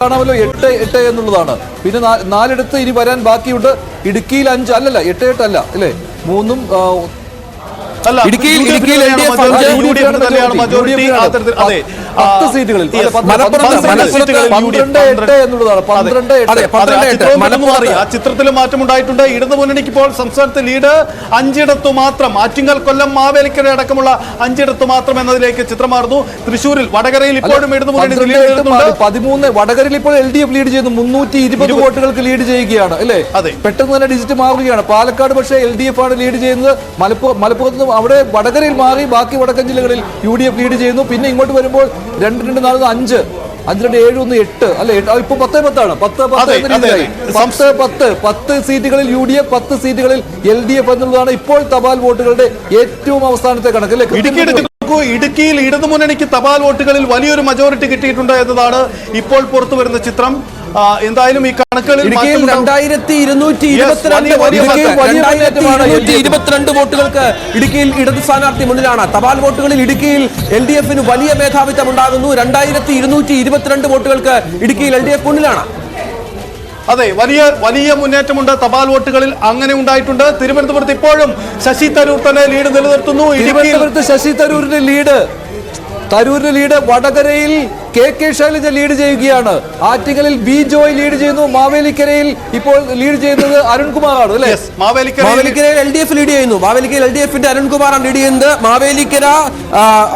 കാണാമല്ലോ 8-8 എന്നുള്ളതാണ്. പിന്നെ 4 ഇനി വരാൻ ബാക്കിയുണ്ട്. ഇടുക്കിയിൽ 5 അല്ലല്ല 8-8 അല്ല അല്ലേ, 3 ഇടുക്കിയിൽ 10 സീറ്റുകളിൽ ചിത്രത്തിൽ മാറ്റമുണ്ടായിട്ടുണ്ട്. ഇടതുമുന്നണിക്ക് ഇപ്പോൾ സംസ്ഥാനത്ത് ലീഡ് 5 മാത്രം. ആറ്റിങ്ങൽ, കൊല്ലം, മാവേലിക്കര അടക്കമുള്ള 5 മാത്രം എന്നതിലേക്ക് ചിത്രം മാറുന്നു. തൃശ്ശൂരിൽ, വടകരയിൽ ഇപ്പോഴും ഇടതുമുന്നണി 13. വടകരയിൽ ഇപ്പോൾ LDF ലീഡ് ചെയ്യുന്നു, 320 വോട്ടുകൾക്ക് ലീഡ് ചെയ്യുകയാണ് അല്ലേ. പെട്ടെന്ന് തന്നെ ഡിജിറ്റ് മാറുകയാണ്. പാലക്കാട് പക്ഷേ LDF ആണ് ലീഡ് ചെയ്യുന്നത്. മലപ്പുറത്ത് അവിടെ വടകരയിൽ മാറി ബാക്കി വടക്കൻ ജില്ലകളിൽ UDF ലീഡ് ചെയ്യുന്നു. പിന്നെ ഇങ്ങോട്ട് വരുമ്പോൾ 2-2, 4, 5, 5, 2, 7, 1, 8 അല്ലെ. ഇപ്പൊ 10-10 ആണ്. 10 സീറ്റുകളിൽ UDF, 10 സീറ്റുകളിൽ LDF എന്നുള്ളതാണ് ഇപ്പോൾ തപാൽ വോട്ടുകളുടെ ഏറ്റവും അവസാനത്തെ കണക്ക് അല്ലെ. ഇടുക്കിയിൽ ഇടതുമുന്നണിക്ക് തപാൽ വോട്ടുകളിൽ വലിയൊരു മജോറിറ്റി കിട്ടിയിട്ടുണ്ട് എന്നതാണ് ഇപ്പോൾ പുറത്തു വരുന്ന ചിത്രം. എന്തായാലും ഈ കണക്കുകളിൽ 2222 വോട്ടുകൾക്ക് ഇടുക്കിയിൽ ഇടത് സ്ഥാനാർത്ഥി മുന്നിലാണ്. തപാൽ വോട്ടുകളിൽ ഇടുക്കിയിൽ LDF-ന് വലിയ മേധാവിത്വം ഉണ്ടാകുന്നു. 2222 വോട്ടുകൾക്ക് ഇടുക്കിയിൽ LDF മുന്നിലാണ്. അതെ, വലിയ മുന്നേറ്റമുണ്ട് തപാൽ വോട്ടുകളിൽ. അങ്ങനെ ഉണ്ടായിട്ടുണ്ട്. തിരുവനന്തപുരത്ത് ഇപ്പോഴും ശശി തരൂർ തന്നെ ലീഡ് നിലനിർത്തുന്നു. തിരുവനന്തപുരത്ത് ശശി തരൂരിന്റെ ലീഡ് വടകരയിൽ KK ശൈലജ ലീഡ് ചെയ്യുകയാണ്. ആറ്റിങ്ങലിൽ B ജോയ് ലീഡ് ചെയ്യുന്നു. മാവേലിക്കരയിൽ ഇപ്പോൾ ലീഡ് ചെയ്യുന്നത് അരുൺകുമാറാണ് അല്ലേ. മാവേലിക്കരയിൽ LDF ലീഡ് ചെയ്യുന്നു. മാവേലിക്കരയിൽ LDF-ന്റെ അരുൺകുമാറാണ് ലീഡ് ചെയ്യുന്നത്. മാവേലിക്കര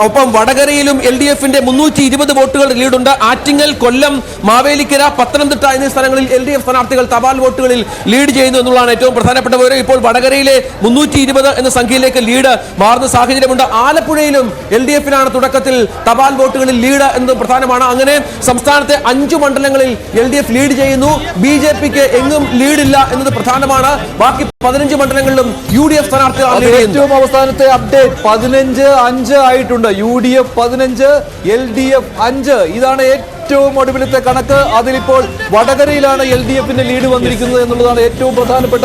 ഒപ്പം വടകരയിലും LDF-ന്റെ 320 വോട്ടുകളുടെ ലീഡുണ്ട്. ആറ്റിങ്ങൽ, കൊല്ലം, മാവേലിക്കര, പത്തനംതിട്ട എന്നീ സ്ഥലങ്ങളിൽ LDF സ്ഥാനാർത്ഥികൾ തപാൽ വോട്ടുകളിൽ ലീഡ് ചെയ്യുന്നു എന്നുള്ളതാണ് ഏറ്റവും പ്രധാനപ്പെട്ട വിവരം. ഇപ്പോൾ വടകരയിലെ 320 എന്ന സംഖ്യയിലേക്ക് ലീഡ് മാറുന്ന സാഹചര്യമുണ്ട്. ആലപ്പുഴയിലും LDF-നാണ് തുടക്കത്തിൽ തപാൽ വോട്ടുകളിൽ ലീഡ് എന്നത് പ്രധാനമാണ്. അങ്ങനെ സംസ്ഥാനത്തെ 5 മണ്ഡലങ്ങളിൽ LDF ലീഡ് ചെയ്യുന്നു. BJP-ക്ക് എങ്ങും ലീഡില്ല എന്നത് പ്രധാനമാണ്. ബാക്കി 15 മണ്ഡലങ്ങളിലും UDF സ്ഥാനാർത്ഥികളാണ് ലീഡ് ചെയ്യുന്നത്. ഏറ്റവും അവസാനത്തെ അപ്ഡേറ്റ് 15-5 ആയിട്ടുണ്ട്. UDF 15, LDF 5. ഇതാണ് ഏറ്റവും ഒടുവിലത്തെ കണക്ക്. അതിലിപ്പോൾ വടകരയിലാണ് LDF-ന്റെ ലീഡ് വന്നിരിക്കുന്നത് എന്നുള്ളതാണ് ഏറ്റവും പ്രധാനപ്പെട്ട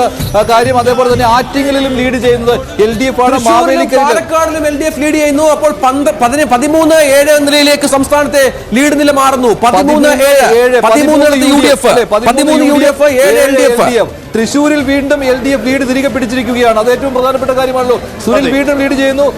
കാര്യം. അതേപോലെ തന്നെ ആറ്റിങ്ങലിലും ലീഡ് ചെയ്യുന്നത് LDF ആണ്. പാലക്കാടിലും LDF ലീഡ് ചെയ്യുന്നു. അപ്പോൾ 13-7 എന്ന നിലയിലേക്ക് സംസ്ഥാനത്തെ ലീഡ് നില മാറുന്നു. 13-7 UDF, 7 LDF. തൃശ്ശൂരിൽ വീണ്ടും LDF ലീഡ് തിരികെ പിടിച്ചിരിക്കുകയാണ്. അത് ഏറ്റവും പ്രധാനപ്പെട്ട കാര്യമാണല്ലോ. സുനിൽ വീണ്ടും ലീഡ് ചെയ്യുന്നു.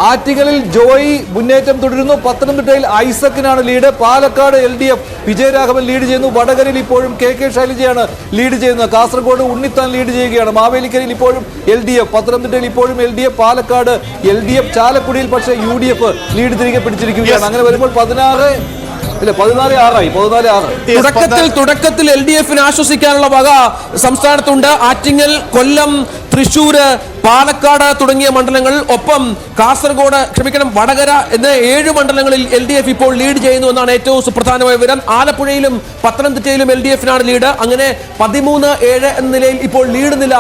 ആറ്റിങ്ങലിൽ ജോയി മുന്നേറ്റം തുടരുന്നു. പത്തനംതിട്ടയിൽ ഐസക്കിനാണ് lead. Palakkad LDF Vijayaraghavan lead ചെയ്യുന്നു. വടകരയിൽ ഇപ്പോഴും KK ശൈലജയാണ് ലീഡ് ചെയ്യുന്നത്. കാസർഗോഡ് ഉണ്ണിത്താൻ ലീഡ് ചെയ്യുകയാണ്. മാവേലിക്കരയിൽ ഇപ്പോഴും LDF, പത്തനംതിട്ടയിൽ ഇപ്പോഴും LDF, പാലക്കാട് LDF, ചാലക്കുടിയിൽ പക്ഷേ UDF ലീഡ് തിരികെ പിടിച്ചിരിക്കുകയാണ്. അങ്ങനെ വരുമ്പോൾ 14-6 തുടക്കത്തിൽ LDF-ന് ആശ്വസിക്കാനുള്ള വക സംസ്ഥാനത്തുണ്ട്. ആറ്റിങ്ങൽ, കൊല്ലം, തൃശ്ശൂര്, പാലക്കാട് തുടങ്ങിയ മണ്ഡലങ്ങൾ, ഒപ്പം വടകര എന്ന 7 മണ്ഡലങ്ങളിൽ LDF ഇപ്പോൾ ലീഡ് ചെയ്യുന്നു എന്നാണ് ഏറ്റവും സുപ്രധാനമായ വിവരം. ആലപ്പുഴയിലും പത്തനംതിട്ടയിലും LDF-നാണ് ലീഡ്. അങ്ങനെ 13-7 എന്ന നിലയിൽ ഇപ്പോൾ ലീഡ് നില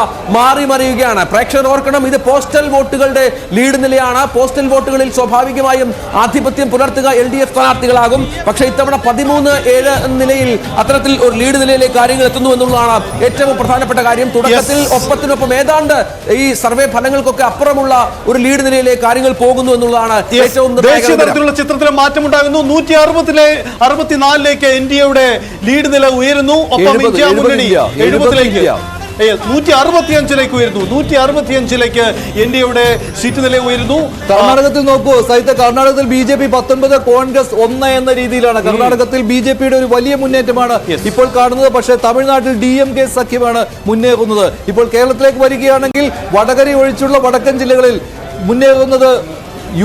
മറിയുകയാണ്. പ്രേക്ഷകർ ഓർക്കണം, ഇത് പോസ്റ്റൽ വോട്ടുകളുടെ ലീഡ് നിലയാണ്. പോസ്റ്റൽ വോട്ടുകളിൽ സ്വാഭാവികമായും ആധിപത്യം പുലർത്തുക LDF സ്ഥാനാർത്ഥികളാകും. പക്ഷേ ഇത്തവണ 13-7 എന്ന നിലയിൽ അത്തരത്തിൽ ഒരു ലീഡ് നിലയിലേക്ക് കാര്യങ്ങൾ എത്തുന്നു എന്നുള്ളതാണ് ഏറ്റവും പ്രധാനപ്പെട്ട കാര്യം. തുടക്കത്തിൽ ഒപ്പത്തിനൊപ്പം ഏതാണ്ട് ഈ സർവേ ഫലങ്ങൾക്കൊക്കെ അപ്പുറമുള്ള ഒരു ലീഡ് നിലയിലേക്ക് കാര്യങ്ങൾ പോകുന്നു എന്നുള്ളതാണ് ഏറ്റവും ദേശീയ തലത്തിലുള്ള ചിത്രത്തിൽ മാറ്റമുണ്ടാകുന്നു. 164ലേക്ക് NDA-യുടെ ലീഡ് നില ഉയരുന്നു. ഒപ്പം ഇന്ത്യ മുന്നണി 70ലേക്ക് 165ലേക്ക് ഉയരുന്നു. 165ലേക്ക് NDA-യുടെ സീറ്റ് നില ഉയരുന്നു. കർണാടകത്തിൽ നോക്കൂ സഹിത, കർണാടകത്തിൽ BJP 19, കോൺഗ്രസ് 1 എന്ന രീതിയിലാണ്. കർണാടകത്തിൽ BJP-യുടെ ഒരു വലിയ മുന്നേറ്റമാണ് ഇപ്പോൾ കാണുന്നത്. പക്ഷേ തമിഴ്നാട്ടിൽ DMK സഖ്യമാണ് മുന്നേറുന്നത്. ഇപ്പോൾ കേരളത്തിലേക്ക് വരികയാണെങ്കിൽ വടകര ഒഴിച്ചുള്ള വടക്കൻ ജില്ലകളിൽ മുന്നേറുന്നത്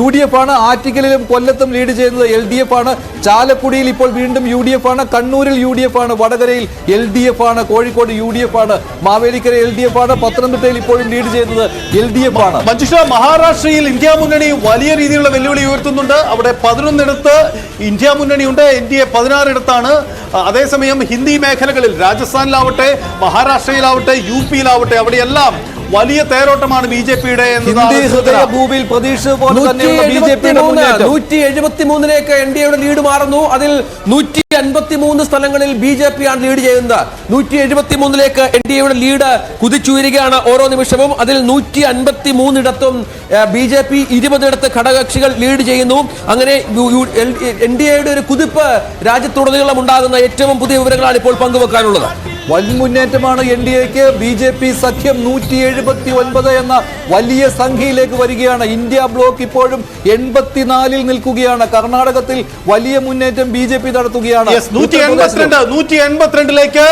UDF ആണ്. ആറ്റിങ്ങലിലും കൊല്ലത്തും ലീഡ് ചെയ്യുന്നത് LDF ആണ്. ചാലക്കുടിയിൽ ഇപ്പോൾ വീണ്ടും UDF ആണ്. കണ്ണൂരിൽ UDF ആണ്. വടകരയിൽ LDF ആണ്. കോഴിക്കോട് UDF ആണ്. മാവേലിക്കര LDF ആണ്. പത്തനംതിട്ടയിൽ ഇപ്പോഴും ലീഡ് ചെയ്യുന്നത് LDF ആണ്. മഞ്ജുഷ, മഹാരാഷ്ട്രയിൽ ഇന്ത്യ മുന്നണി വലിയ രീതിയിലുള്ള വെല്ലുവിളി ഉയർത്തുന്നുണ്ട്. അവിടെ 11 ഇന്ത്യ മുന്നണിയുണ്ട്. NDA 16 അതേസമയം ഹിന്ദി മേഖലകളിൽ രാജസ്ഥാനിലാവട്ടെ, മഹാരാഷ്ട്രയിലാവട്ടെ, UP-യിലാവട്ടെ, അവിടെയെല്ലാം വലിയ തേരോട്ടമാണ് ബി.ജെ.പിയുടെ ഹിന്ദി ഹൃദയഭൂമിയിൽ പ്രതീക്ഷ പോലെ തന്നെയുള്ള ബി.ജെ.പിയുടെ മുന്നേറ്റം. 173 എൻ ഡി എയുടെ ലീഡ് മാറുന്നു. അതിൽ 153 സ്ഥലങ്ങളിൽ ബി.ജെ.പി ആണ് ലീഡ് ചെയ്യുന്നത്. 173 എൻ ഡി എയുടെ ലീഡ് കുതിച്ചുയരുകയാണ് ഓരോ നിമിഷവും. അതിൽ 153 ഇടത്തും ബി.ജെ.പി 20 ഇടത്ത് ഘടകകക്ഷികൾ ലീഡ് ചെയ്യുന്നു. അങ്ങനെ എൻ ഡി എയുടെ ഒരു കുതിപ്പ് രാജ്യത്തുടനീളം ഉണ്ടാകുന്ന ഏറ്റവും പുതിയ വിവരങ്ങളാണ് ഇപ്പോൾ പങ്കുവെക്കാനുള്ളത്. വൻ മുന്നേറ്റമാണ് എൻ ഡി എക്ക്. ബി.ജെ.പി സഖ്യം 179 എന്ന വലിയ സംഖ്യയിലേക്ക് വരികയാണ്. ഇന്ത്യ ബ്ലോക്ക് ഇപ്പോഴും 84-ൽ നിൽക്കുകയാണ്. കർണാടകത്തിൽ വലിയ മുന്നേറ്റം ബി.ജെ.പി നടത്തുകയാണ്. 182ലേക്ക്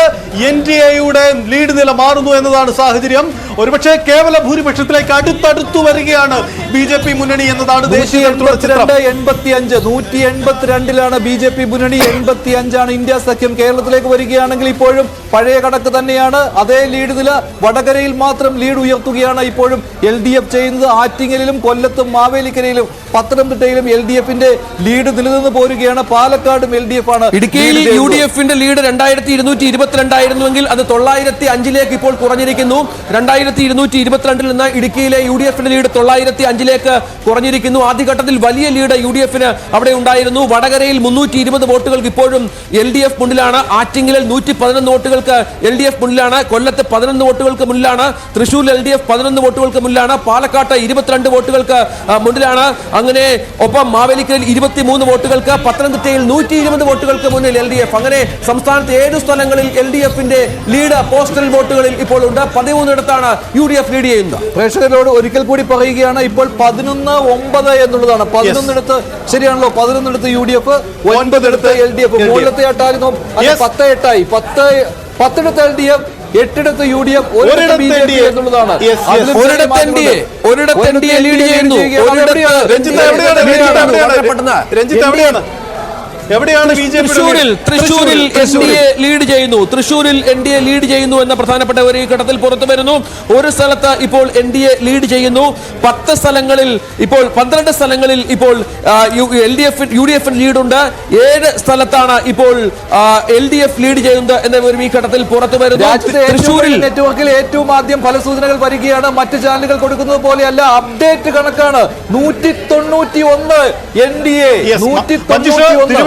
എൻ ഡി എയുടെ ലീഡ് നില മാറുന്നു എന്നതാണ് സാഹചര്യം. ഒരുപക്ഷെ കേവല ഭൂരിപക്ഷത്തിലേക്ക് അടുത്തടുത്തു വരികയാണ് ബി.ജെ.പി മുന്നണി എന്നതാണ് ദേശീയ 182-ലാണ് ബി.ജെ.പി മുന്നണി, 85 ഇന്ത്യ സഖ്യം. കേരളത്തിലേക്ക് വരികയാണെങ്കിൽ ഇപ്പോഴും പഴയ കണക്ക് തന്നെയാണ്. അതേ ലീഡ് നില വടകരയിൽ മാത്രം ലീഡ് ഉയർത്തുകയാണ് ഇപ്പോഴും LDF ചെയ്യുന്നത്. ആറ്റിങ്ങലിലും കൊല്ലത്തും മാവേലിക്കരയിലും പത്തനംതിട്ടയിലും LDFന്റെ ലീഡ് നിലനിന്ന് പോരുകയാണ്. പാലക്കാടും LDF ആണ്. ഇടുക്കിയിൽ UDFന്റെ ലീഡ് 2222 ആയിരുന്നുവെങ്കിൽ അത് 905ലേക്ക് ഇപ്പോൾ കുറഞ്ഞിരിക്കുന്നു. 2222 നിന്ന് ഇടുക്കിയിലെ UDFന്റെ ലീഡ് 905ലേക്ക് കുറഞ്ഞിരിക്കുന്നു. ആദ്യഘട്ടത്തിൽ വലിയ ലീഡ് UDFന് അവിടെ ഉണ്ടായിരുന്നു. വടകരയിൽ 320 വോട്ടുകൾക്ക് ഇപ്പോഴും LDF മുന്നിലാണ്. ആറ്റിങ്ങലിൽ 111 വോട്ടുകൾക്ക് LDF മുന്നിലാണ്. കൊല്ലത്ത് 11 വോട്ടുകൾക്ക് മുന്നിലാണ്. തൃശൂരിൽ LDF 11 വോട്ടുകൾക്ക് മുന്നിലാണ്. പാലക്കാട്ട് 22 വോട്ടുകൾക്ക് മുന്നിലാണ്. അങ്ങനെ ഒപ്പം മാവേലിക്കരയിൽ 23 വോട്ടുകൾക്ക്, പത്തനംതിട്ടയിൽ 120 വോട്ടുകൾക്ക് മുന്നിൽ LDF. അങ്ങനെ സംസ്ഥാനത്ത് 7 സ്ഥലങ്ങളിൽ LDFന്റെ ലീഡ് പോസ്റ്റൽ വോട്ടുകളിൽ ഇപ്പോൾ ഉണ്ട്. 13 UDF ലീഡ് ചെയ്യുന്നത്. പ്രേക്ഷകരോട് ഒരിക്കൽ കൂടി പറയുകയാണ്, ഇപ്പോൾ 11-9 എന്നുള്ളതാണ്. 11 ശരിയാണല്ലോ, 11 UDF, 9 LDF. മുകളിലത്തെ ആട്ടായിരുന്നു 10-8 10 LDF, 8 UDF, 1 BJP എന്നുള്ളതാണ്. എവിടെയാണ് തൃശൂരിൽ NDA ലീഡ് ചെയ്യുന്നു. തൃശൂരിൽ NDA ലീഡ് ചെയ്യുന്നു എന്ന പ്രധാനപ്പെട്ട ഒരു ഘട്ടത്തിൽ പുറത്തു വരുന്നു. ഒരു സ്ഥലത്ത് ഇപ്പോൾ NDA ലീഡ് ചെയ്യുന്നു. 10 സ്ഥലങ്ങളിൽ ഇപ്പോൾ 12 സ്ഥലങ്ങളിൽ ഇപ്പോൾ UDF ലീഡുണ്ട്. 7 സ്ഥലത്താണ് ഇപ്പോൾ LDF ലീഡ് ചെയ്യുന്നത് എന്ന ഒരു ഈ ഘട്ടത്തിൽ പുറത്തു വരുന്നു. തൃശൂരിൽ നെറ്റ്വർക്കിൽ ഏറ്റവും ആദ്യം ഫല സൂചനകൾ വരികയാണ്. മറ്റ് ചാനലുകൾ കൊടുക്കുന്നത് പോലെയല്ല, അപ്ഡേറ്റ് കണക്കാണ്. 191 NDA.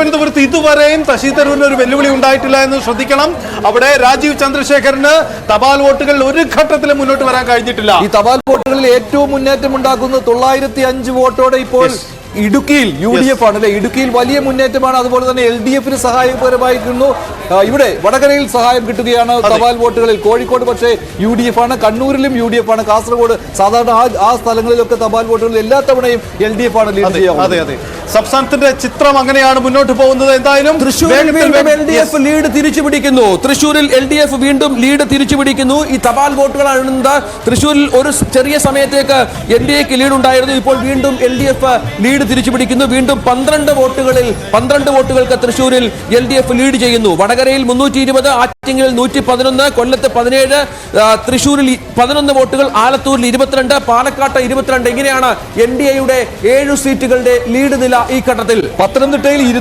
തിരുവനന്തപുരത്ത് ഇതുവരെയും ശശി തരൂരിന് ഒരു വെല്ലുവിളി ഉണ്ടായിട്ടില്ല എന്ന് ശ്രദ്ധിക്കണം. അവിടെ രാജീവ് ചന്ദ്രശേഖരന് തപാൽ വോട്ടുകളിൽ ഒരു ഘട്ടത്തിലും മുന്നോട്ട് വരാൻ കഴിഞ്ഞിട്ടില്ല. ഈ തപാൽ വോട്ടുകളിൽ ഏറ്റവും മുന്നേറ്റം ഉണ്ടാക്കുന്നത് 905 വോട്ടോടെ ഇപ്പോൾ ഇടുക്കിയിൽ UDF ആണ്. ഇടുക്കിയിൽ വലിയ മുന്നേറ്റമാണ്. അതുപോലെ തന്നെ LDFന് സഹായകരമായിരുന്നു. ഇവിടെ വടകരയിൽ സഹായം കിട്ടുകയാണ് തപാൽ വോട്ടുകളിൽ. കോഴിക്കോട് പക്ഷേ UDF ആണ്, കണ്ണൂരിലും UDF ആണ്, കാസർഗോഡ് സാധാരണ ആ സ്ഥലങ്ങളിലൊക്കെ തപാൽ വോട്ടുകളിൽ എല്ലാ തവണയും LDF ആണ് ലീഡ് ചെയ്യുന്നത്. അതെ അതെ, സംസ്ഥാനത്തിന്റെ ചിത്രം അങ്ങനെയാണ് മുന്നോട്ട് പോകുന്നത്. എന്തായാലും തൃശൂരിൽ LDF ലീഡ് തിരിച്ചുപിടിക്കുന്നു. തൃശൂരിൽ LDF വീണ്ടും ലീഡ് തിരിച്ചുപിടിക്കുന്നു. ഈ തപാൽ വോട്ടുകളാണ് തൃശൂരിൽ ഒരു ചെറിയ സമയത്തേക്ക് NDAക്ക് ലീഡ് ഉണ്ടായിരുന്നു. ഇപ്പോൾ വീണ്ടും LDF ലീഡ് തിരിച്ചുപിടിക്കുന്നു. വീണ്ടും 12 വോട്ടുകൾക്ക് തൃശൂരിൽ LDF ലീഡ് ചെയ്യുന്നു. വടകരയിൽ 320, ആറ്റിങ്ങലിൽ 111, കൊല്ലത്ത് 17, തൃശൂരിൽ 11 വോട്ടുകൾ, ആലത്തൂരിൽ 22, പാലക്കാട്ട് 22. ഇങ്ങനെയാണ് NDAയുടെ 7 സീറ്റുകളുടെ ലീഡ് നില ഈ ഘട്ടത്തിൽ. പത്തനംതിട്ടയിൽ